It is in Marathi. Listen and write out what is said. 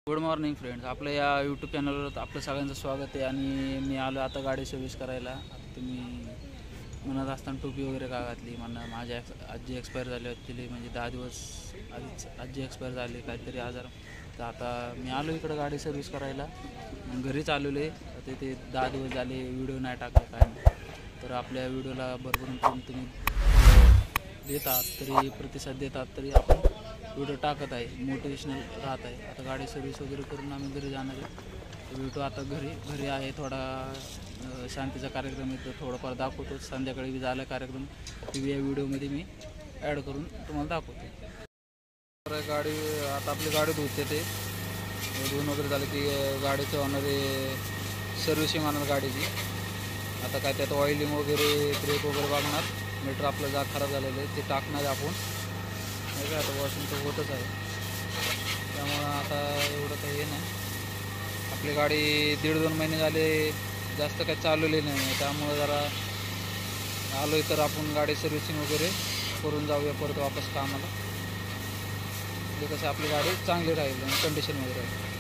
गुड मॉर्निंग फ्रेंड्स, आपल्या या यूट्यूब चॅनलवर आपलं सगळ्यांचं स्वागत आहे. आणि मी आलो आता गाडी सर्व्हिस करायला. तुम्ही म्हणत असताना टोपी वगैरे का घातली म्हणणं, माझ्या आजी एक्सपायर झाली ॲक्च्युली, म्हणजे 10 दिवस आधीच आजी एक्सपायर झाली काहीतरी आजार. तर आता मी आलो इकडं गाडी सर्व्हिस करायला, घरीच आलेलो आहे. आता ते 10 दिवस झाले व्हिडिओ नाही टाकला काय नाही. तर आपल्या व्हिडिओला भरभरून तुम्ही देतात, तरी प्रतिसाद देतात, तरी आपण व्हिडिओ टाकत आहे, मोटिवेशनल राहत आहे. आता गाडी सर्व्हिस वगैरे करून आम्ही घरी जाणार आहे. व्हिडिओ आता घरी आहे. थोडा शांतीचा कार्यक्रम येतो, थोडंफार दाखवतो. संध्याकाळी बी झाला कार्यक्रम, टी या व्हिडिओमध्ये मी ॲड करून तुम्हाला दाखवतो. तर गाडी आता आपली गाडी धुते, ते धुवून वगैरे झालं की गाडीचं होणारे सर्व्हिसिंग होणार गाडीची. आता काय त्यात ऑइलिंग वगैरे, ब्रेक वगैरे बघणार. मीटर आपलं जा खराब झालेलं आहे ते टाकणार आहे आपण. नाही का, आता वॉशिंग तर होतच आहे, त्यामुळं आता एवढं काही हे नाही. आपली गाडी 1.5-2 महिने झाले जास्त काही चालवली नाही, त्यामुळं जरा आलो आहे. तर आपण गाडी सर्व्हिसिंग वगैरे करून जाऊया परत वापस कामाला. म्हणजे कसं आपली गाडी चांगली राहील आणि कंडिशनमध्ये राहील.